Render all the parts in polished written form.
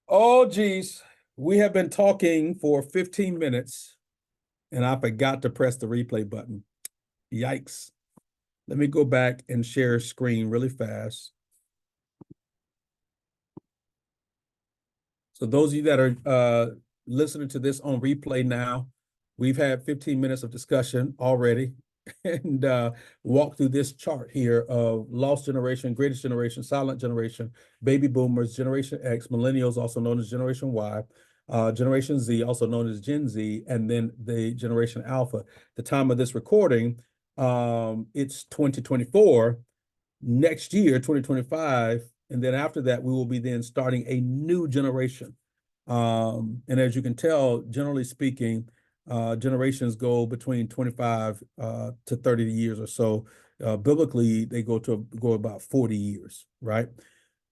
Oh, geez. We have been talking for 15 minutes and I forgot to press the replay button. Yikes. Let me go back and share screen really fast. So those of you that are listening to this on replay now, we've had 15 minutes of discussion already and walk through this chart here of lost generation, greatest generation, silent generation, baby boomers, Generation X, millennials, also known as Generation Y, Generation Z, also known as Gen Z, and then the Generation Alpha. The time of this recording, it's 2024. Next year, 2025, and then after that, we will be then starting a new generation. And as you can tell, generally speaking, generations go between 25 to 30 years or so. Biblically, they go about 40 years, right?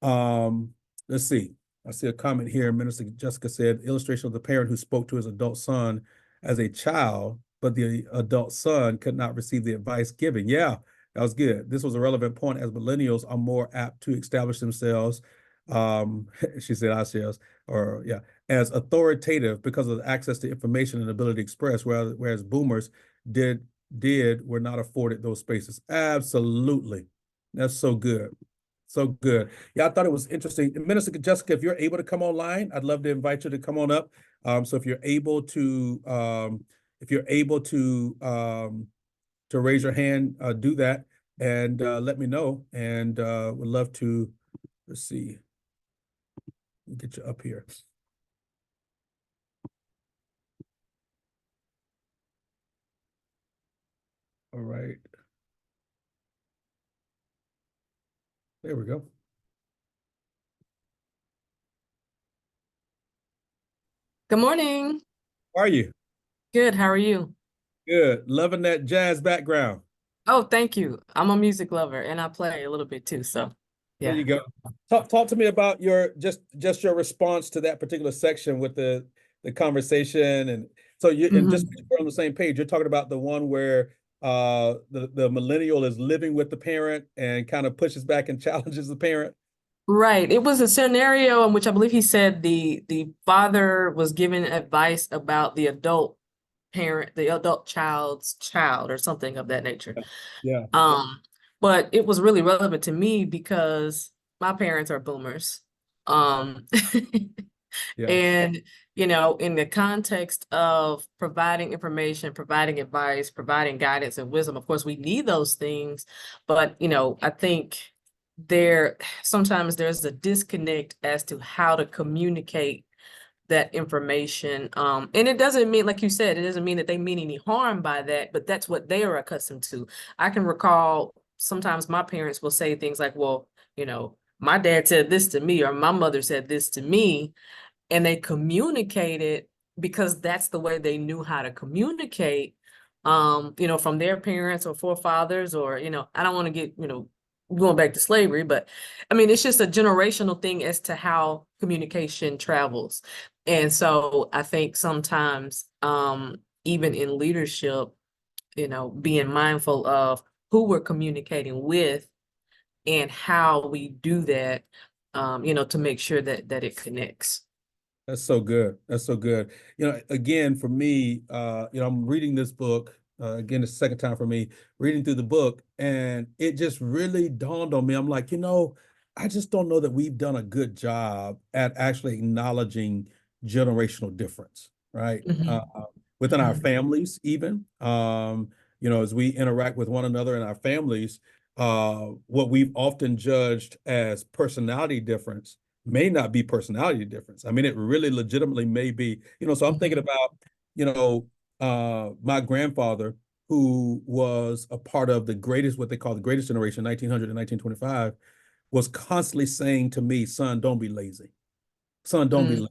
Let's see. I see a comment here. Minister Jessica said, illustration of the parent who spoke to his adult son as a child, but the adult son could not receive the advice given. Yeah, that was good. This was a relevant point as millennials are more apt to establish themselves. She said ourselves, or yeah, as authoritative because of the access to information and ability to express, whereas boomers did were not afforded those spaces. Absolutely. That's so good. So good. Yeah, I thought it was interesting. Minister Jessica, if you're able to come online, I'd love to invite you to come on up. So if you're able to raise your hand, do that and let me know. And would love to, let's see, get you up here. All right. There we go. Good morning. How are you? Good. How are you? Good. Loving that jazz background. Oh, thank you. I'm a music lover and I play a little bit too. So, There yeah. you go. Talk to me about your just your response to that particular section with the conversation. And so you and just Mhm. we're on the same page, you're talking about the one where the millennial is living with the parent and kind of pushes back and challenges the parent. Right. It was a scenario in which I believe he said the father was giving advice about the adult parent, the adult child's child or something of that nature. Yeah. Um, but it was really relevant to me because my parents are boomers. Um, Yeah. And, in the context of providing information, providing advice, providing guidance and wisdom, of course, we need those things. But, I think sometimes there's a disconnect as to how to communicate that information. And it doesn't mean, like you said, it doesn't mean that they mean any harm by that, but that's what they are accustomed to. I can recall sometimes my parents will say things like, well, my dad said this to me, or my mother said this to me, and they communicated because that's the way they knew how to communicate, from their parents or forefathers, or, I don't want to get, going back to slavery, but I mean, it's just a generational thing as to how communication travels. And so I think sometimes, even in leadership, being mindful of who we're communicating with and how we do that, to make sure that it connects. That's so good. That's so good. Again, for me, I'm reading this book. Again, it's the second time for me reading through the book, and it just really dawned on me. I'm like, I just don't know that we've done a good job at actually acknowledging generational difference, right? Mhm. Within our Mhm. families, even, as we interact with one another in our families, what we've often judged as personality difference may not be personality difference. I mean, it really legitimately may be, so I'm thinking Mhm. about, my grandfather, who was a part of what they call the greatest generation, 1900 to 1925, was constantly saying to me, son, don't be lazy. Son, don't be Mm.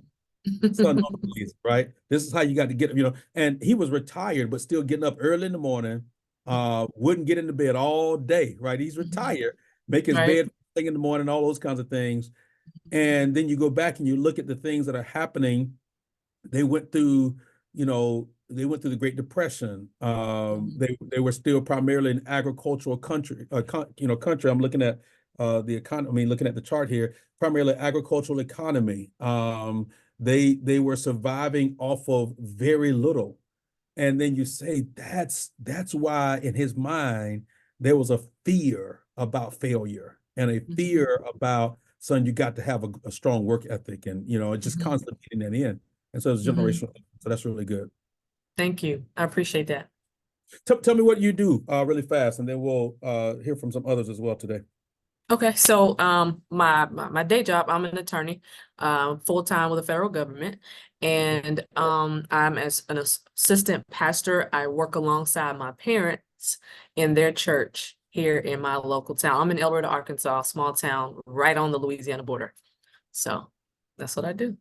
lazy. Son, don't be lazy, right? This is how you got to get, and he was retired, but still getting up early in the morning, wouldn't get into bed all day, right? He's Mhm. retired, make his Right. bed thing in the morning, all those kinds of things. And then you go back and you look at the things that are happening. They went through, the Great Depression. Mhm. They were still primarily an agricultural country, country. I'm looking at the economy. I mean, looking at the chart here, primarily agricultural economy. They were surviving off of very little. And then you say that's why in his mind there was a fear about failure and a fear about, son, you got to have a strong work ethic, and just constantly getting that in. And so it's generational. So that's really good. Thank you. I appreciate that. Tell me what you do really fast, and then we'll hear from some others as well today. Okay, so my day job, I'm an attorney, full-time with the federal government, and I'm as an assistant pastor. I work alongside my parents in their church here in my local town. I'm in Elberta, Arkansas, a small town right on the Louisiana border. So that's what I do.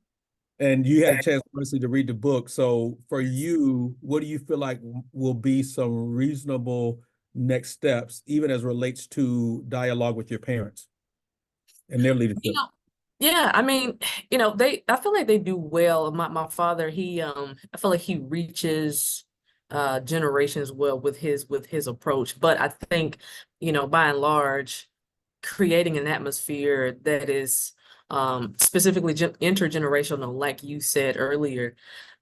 And you had a chance, honestly, to read the book. So for you, what do you feel like will be some reasonable next steps, even as relates to dialogue with your parents and their leadership? Yeah, I mean, I feel like they do well. My father, I feel like he reaches generations well with his approach. But I think, by and large, creating an atmosphere that is specifically intergenerational, like you said earlier.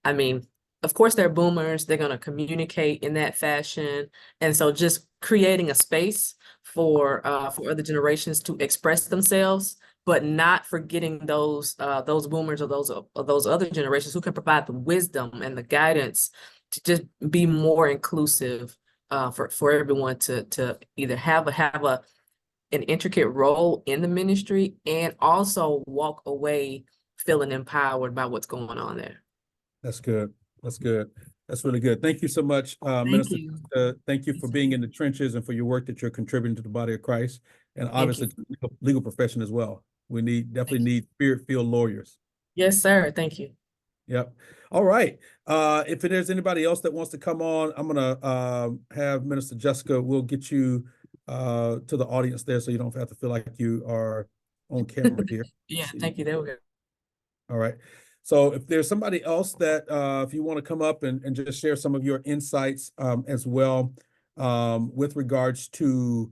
I mean, of course, they're boomers, they're going to communicate in that fashion. And so just creating a space for other generations to express themselves, but not forgetting those boomers or those other generations who can provide the wisdom and the guidance to just be more inclusive for everyone to either have an intricate role in the ministry and also walk away feeling empowered by what's going on there. That's good. That's good. That's really good. Thank you so much, Thank Minister. you. Thank you for being in the trenches and for your work that you're contributing to the body of Christ, and obviously to the legal profession as well. We definitely need spirit-filled lawyers. Yes, sir. Thank you. Yep. All right. If there's anybody else that wants to come on, I'm gonna have Minister Jessica. We'll get you to the audience there, so you don't have to feel like you are on camera here. Yeah, thank you. There we go. All right. So if there's somebody else that if you want to come up and just share some of your insights as well with regards to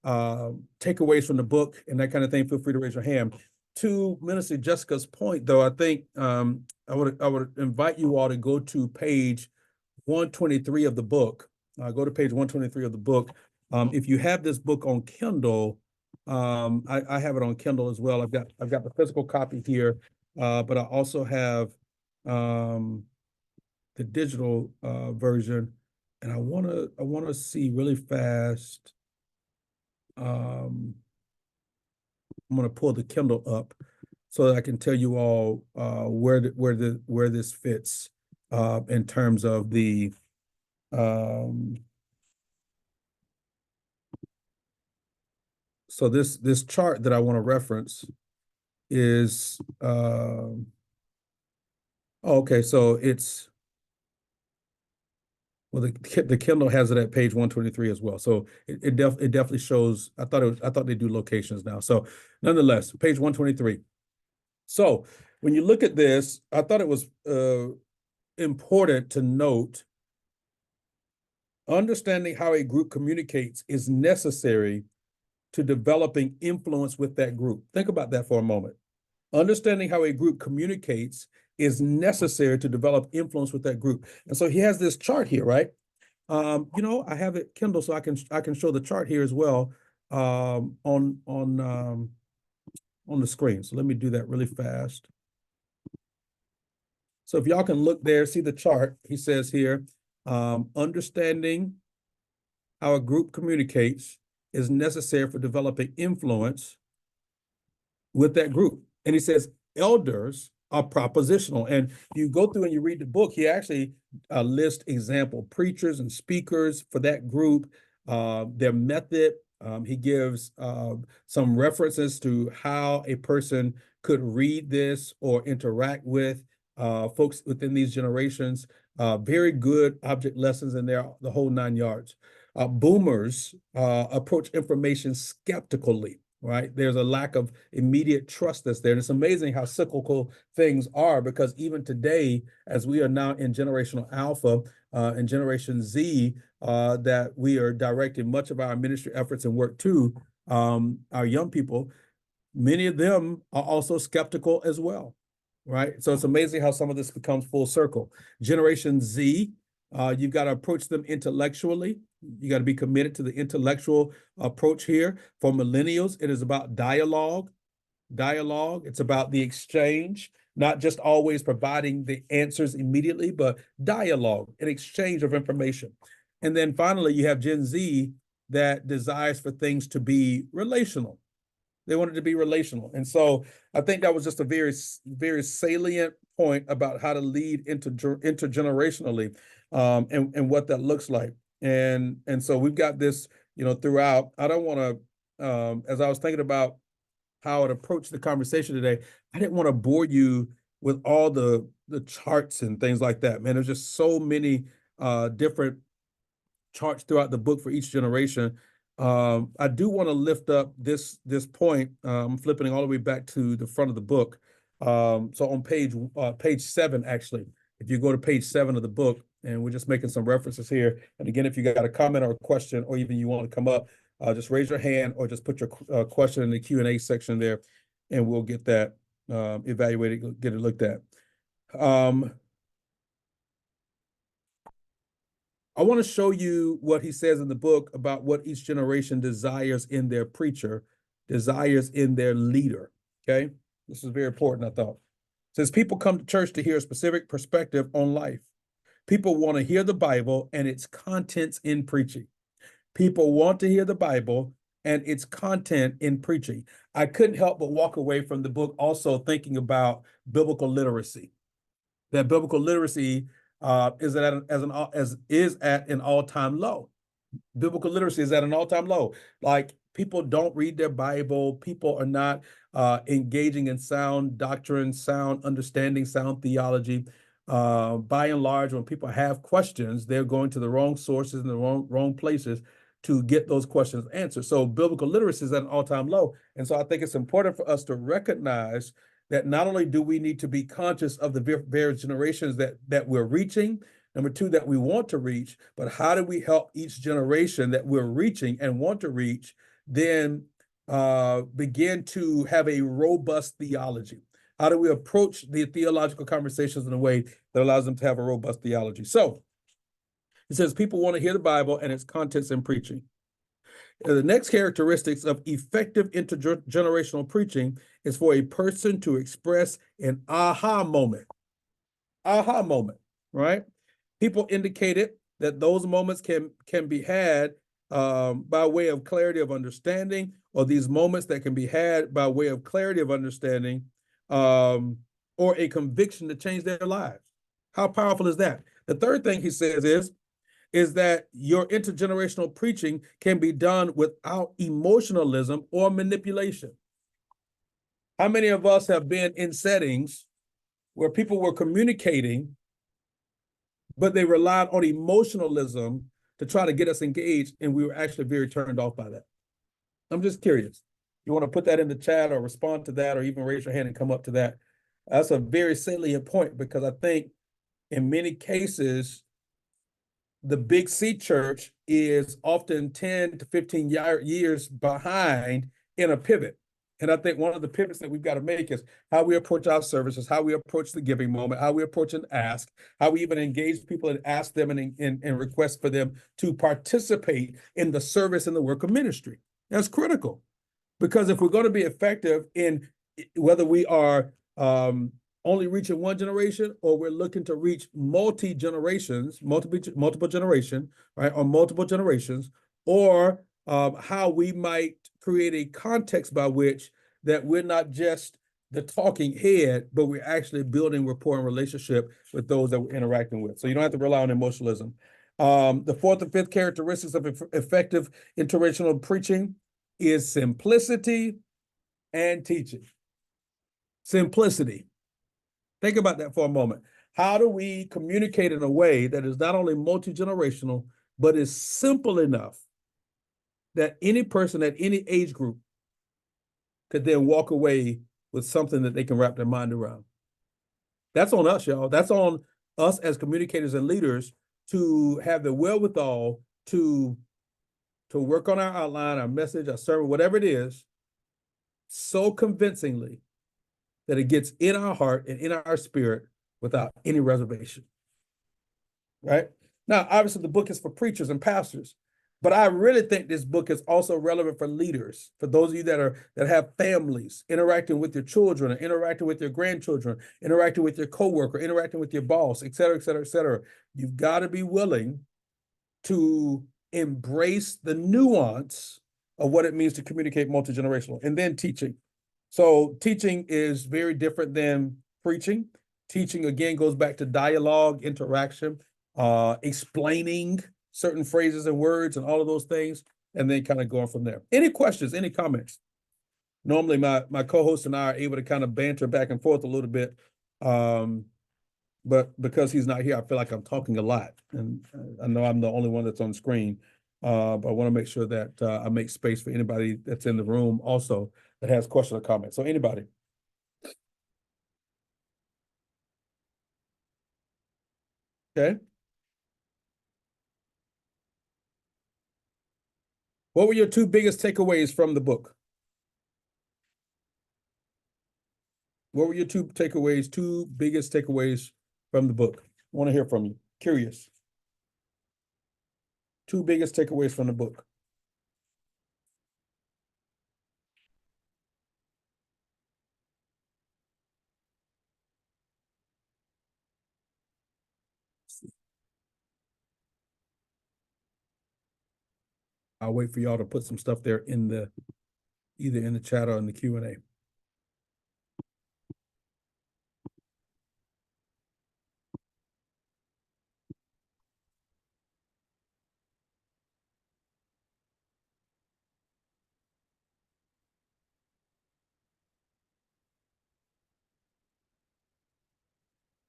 takeaways from the book and that kind of thing, feel free to raise your hand. To Minister Jessica's point, though, I think I would invite you all to go to page 123 of the book. Go to page 123 of the book. If you have this book on Kindle, I have it on Kindle as well. I've got the physical copy here. But I also have the digital version, and I wanna see really fast. I'm gonna pull the Kindle up so that I can tell you all where this fits in terms of the so this chart that I want to reference is okay, so it's the Kindle has it at page 123 as well. So it definitely shows. I thought they do locations now. So nonetheless, page 123. So when you look at this, I thought it was important to note understanding how a group communicates is necessary to developing influence with that group. Think about that for a moment. Understanding how a group communicates is necessary to develop influence with that group. And so he has this chart here, right? I have it Kindle, so I can show the chart here as well on the screen. So let me do that really fast. So if y'all can look there, see the chart. He says here, understanding how a group communicates is necessary for developing influence with that group. And he says elders are propositional. And you go through and you read the book, he actually lists example preachers and speakers for that group, their method. He gives some references to how a person could read this or interact with folks within these generations. Very good object lessons in there, the whole 9 yards. Boomers approach information skeptically. Right? There's a lack of immediate trust that's there. And it's amazing how cyclical things are, because even today, as we are now in generational alpha and generation Z, that we are directing much of our ministry efforts and work to, our young people, many of them are also skeptical as well, right? So it's amazing how some of this becomes full circle. Generation Z, you've got to approach them intellectually. You got to be committed to the intellectual approach here. For millennials, it is about dialogue. It's about the exchange, not just always providing the answers immediately, but dialogue, an exchange of information. And then finally, you have Gen Z that desires for things to be relational. They wanted to be relational. And so I think that was just a very, very salient point about how to lead intergenerationally, and what that looks like. And so we've got this, throughout. I don't want to, as I was thinking about how it approached the conversation today, I didn't want to bore you with all the charts and things like that, man. There's just so many different charts throughout the book for each generation. I do want to lift up this point. I'm flipping all the way back to the front of the book. So on page 7, actually, if you go to page 7 of the book, and we're just making some references here. And again, if you got a comment or a question, or even you want to come up, just raise your hand or just put your question in the Q&A section there, and we'll get that evaluated, get it looked at. I want to show you what he says in the book about what each generation desires in their preacher, desires in their leader. Okay, this is very important, I thought. It says people come to church to hear a specific perspective on life. People want to hear the Bible and its contents in preaching. People want to hear the Bible and its content in preaching. I couldn't help but walk away from the book also thinking about biblical literacy. That biblical literacy is at an all-time low. Biblical literacy is at an all-time low. Like, people don't read their Bible. People are not engaging in sound doctrine, sound understanding, sound theology. By and large, when people have questions, they're going to the wrong sources and the wrong places to get those questions answered. So biblical literacy is at an all-time low. And so I think it's important for us to recognize that not only do we need to be conscious of the various generations that we're reaching, number two, that we want to reach, but how do we help each generation that we're reaching and want to reach then begin to have a robust theology? How do we approach the theological conversations in a way that allows them to have a robust theology? So it says people want to hear the Bible and its contents in preaching. The next characteristics of effective intergenerational preaching is for a person to express an aha moment. Aha moment, right? People indicated that those moments can be had by way of clarity of understanding, or these moments that can be had by way of clarity of understanding, or a conviction to change their lives. How powerful is that? The third thing he says is that your intergenerational preaching can be done without emotionalism or manipulation. How many of us have been in settings where people were communicating, but they relied on emotionalism to try to get us engaged, and we were actually very turned off by that? I'm just curious. You want to put that in the chat or respond to that, or even raise your hand and come up to that? That's a very salient point, because I think in many cases, the Big C church is often 10 to 15 years behind in a pivot. And I think one of the pivots that we've got to make is how we approach our services, how we approach the giving moment, how we approach and ask, how we even engage people and ask them and request for them to participate in the service and the work of ministry. That's critical, because if we're going to be effective in whether we are only reaching one generation, or we're looking to reach multiple generations, right, or multiple generations, or how we might create a context by which that we're not just the talking head, but we're actually building rapport and relationship with those that we're interacting with. So you don't have to rely on emotionalism. The fourth and fifth characteristics of effective intergenerational preaching is simplicity and teaching. Simplicity. Think about that for a moment. How do we communicate in a way that is not only multi-generational, but is simple enough that any person at any age group could then walk away with something that they can wrap their mind around? That's on us, y'all. That's on us as communicators and leaders to have the wherewithal to to work on our outline, our message, our sermon, whatever it is, so convincingly that it gets in our heart and in our spirit without any reservation. Right? Now, obviously, the book is for preachers and pastors, but I really think this book is also relevant for leaders, for those of you that have families, interacting with your children, or interacting with your grandchildren, interacting with your coworker, interacting with your boss, et cetera, et cetera, et cetera. You've got to be willing to embrace the nuance of what it means to communicate multi-generational, and then teaching. So teaching is very different than preaching. Teaching, again, goes back to dialogue, interaction, explaining certain phrases and words and all of those things, and then kind of going from there. Any questions, any comments? Normally my co-host and I are able to kind of banter back and forth a little bit. But because he's not here, I feel like I'm talking a lot. And I know I'm the only one that's on screen. But I want to make sure that I make space for anybody that's in the room also that has questions or comments. So anybody? Okay. What were your two biggest takeaways from the book? What were your two biggest takeaways from the book? I want to hear from you. Curious. Two biggest takeaways from the book. I'll wait for y'all to put some stuff there in the, either in the chat or in the Q&A.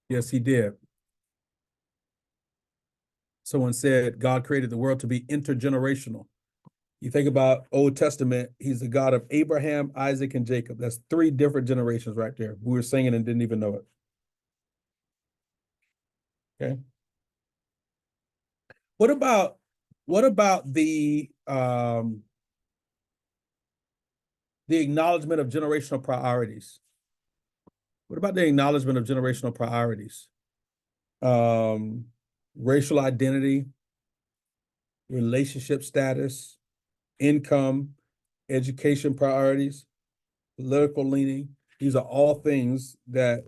Yes, he did. Someone said God created the world to be intergenerational. You think about Old Testament, he's the God of Abraham, Isaac, and Jacob. That's three different generations right there. We were singing and didn't even know it. Okay. What about the acknowledgement of generational priorities? What about the acknowledgement of generational priorities? Racial identity, relationship status, income, education priorities, political leaning. These are all things that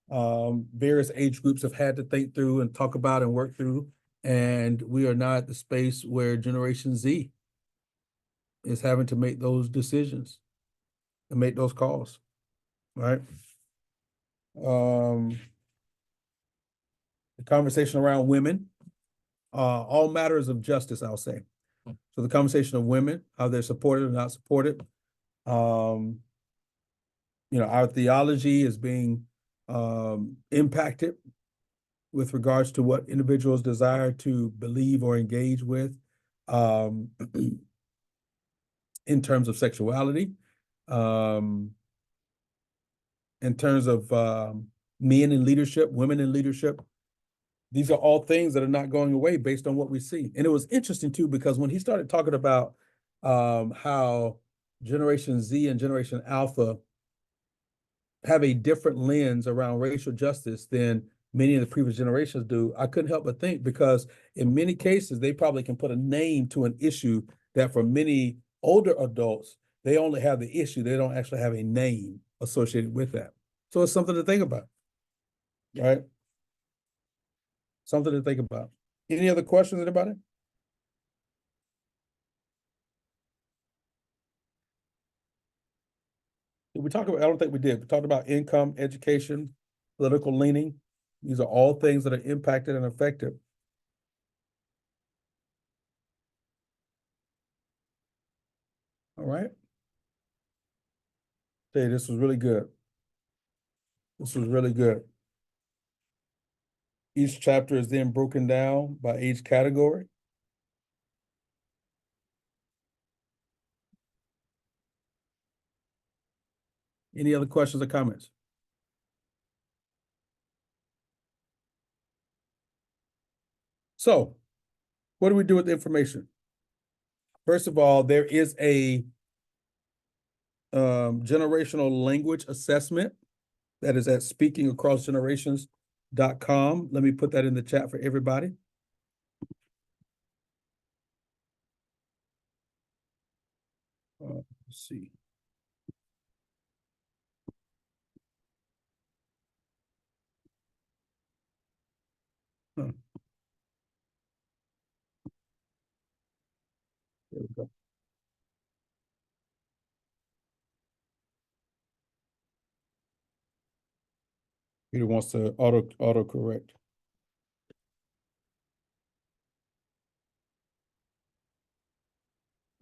various age groups have had to think through and talk about and work through. And we are not at the space where Generation Z is having to make those decisions and make those calls, right? The conversation around women, all matters of justice, I'll say. So the conversation of women, how they're supported or not supported. Our theology is being impacted with regards to what individuals desire to believe or engage with in terms of sexuality, in terms of men in leadership, women in leadership. These are all things that are not going away based on what we see. And it was interesting too, because when he started talking about how Generation Z and Generation Alpha have a different lens around racial justice than many of the previous generations do, I couldn't help but think, because in many cases, they probably can put a name to an issue that for many older adults, they only have the issue. They don't actually have a name associated with that. So it's something to think about, right? Something to think about. Any other questions, anybody? Did we talk about, I don't think we did. We talked about income, education, political leaning. These are all things that are impacted and affected. All right. Hey, this was really good. This was really good. Each chapter is then broken down by age category. Any other questions or comments? So, what do we do with the information? First of all, there is a generational language assessment that is at speakingacrossgenerations.com. Let me put that in the chat for everybody. Let's see. Huh. There we go. Peter wants to auto correct.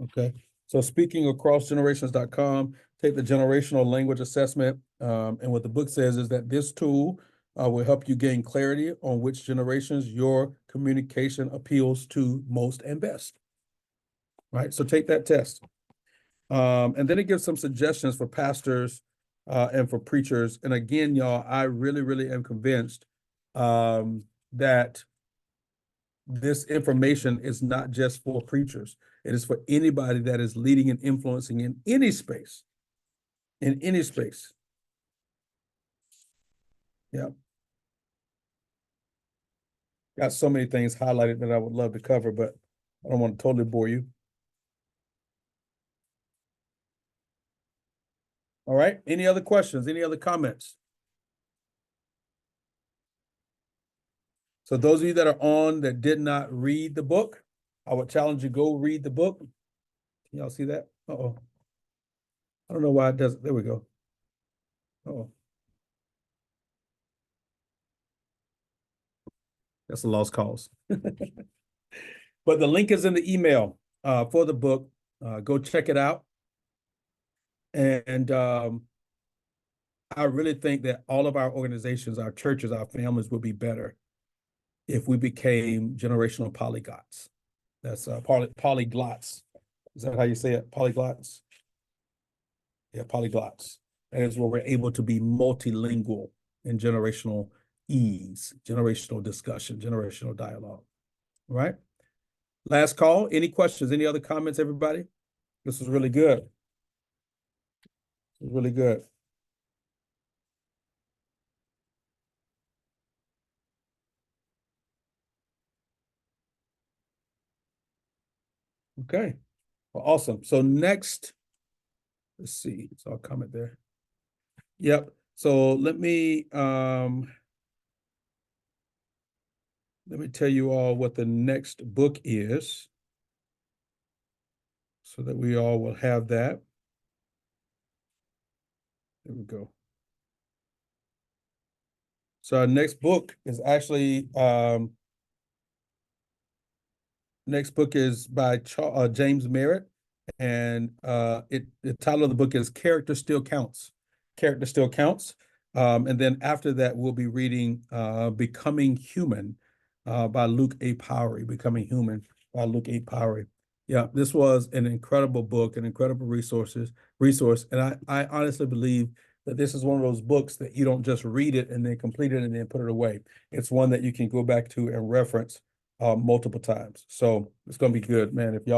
Okay. So speakingacrossgenerations.com, take the generational language assessment. And what the book says is that this tool will help you gain clarity on which generations your communication appeals to most and best. Right. So take that test. And then it gives some suggestions for pastors and for preachers. And again, y'all, I really, really am convinced that this information is not just for preachers. It is for anybody that is leading and influencing in any space. In any space. Yeah. Got so many things highlighted that I would love to cover, but I don't want to totally bore you. All right. Any other questions? Any other comments? So those of you that are on that did not read the book, I would challenge you, go read the book. Can y'all see that? Uh-oh. I don't know why it doesn't. There we go. Uh-oh. That's a lost cause. But the link is in the email for the book. Go check it out. And I really think that all of our organizations, our churches, our families would be better if we became generational polyglots. That's polyglots. Is that how you say it? Polyglots? Yeah, polyglots. That is where we're able to be multilingual in generational ease, generational discussion, generational dialogue. All right. Last call. Any questions? Any other comments, everybody? This was really good. It was really good. Okay. Well, awesome. So next, let's see. So I'll comment there. Yep. So let me tell you all what the next book is so that we all will have that. There we go. So our next book is actually next book is by James Merritt, and the title of the book is Character Still Counts. Character Still Counts. And then after that, we'll be reading Becoming Human by Luke A. Powery. Becoming Human by Luke A. Powery. Yeah, this was an incredible book, an incredible resource. And I honestly believe that this is one of those books that you don't just read it and then complete it and then put it away. It's one that you can go back to and reference multiple times. So it's going to be good, man. If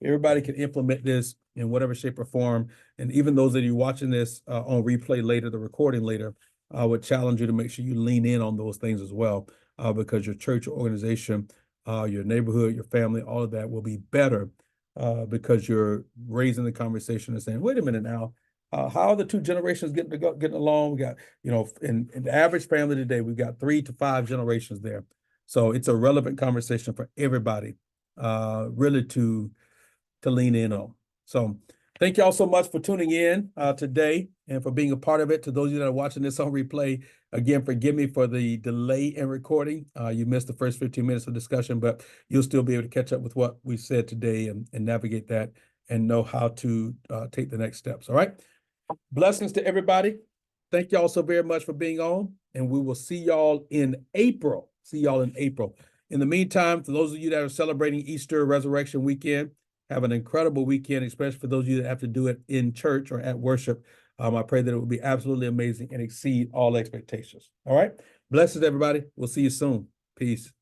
everybody can implement this in whatever shape or form, and even those that are watching this on replay later, the recording later, I would challenge you to make sure you lean in on those things as well, because your church, your organization, your neighborhood, your family, all of that will be better because you're raising the conversation and saying, wait a minute now, how are the two generations getting along? We got, in the average family today, we've got 3 to 5 generations there. So it's a relevant conversation for everybody, really to lean in on. So thank you all so much for tuning in today and for being a part of it. To those of you that are watching this on replay, again, forgive me for the delay in recording. You missed the first 15 minutes of discussion, but you'll still be able to catch up with what we said today and navigate that and know how to take the next steps. All right. Blessings to everybody. Thank y'all so very much for being on, and we will see y'all in April. In the meantime, for those of you that are celebrating Easter Resurrection Weekend, have an incredible weekend, especially for those of you that have to do it in church or at worship. I pray that it will be absolutely amazing and exceed all expectations. All right. Blessings, everybody. We'll see you soon. Peace.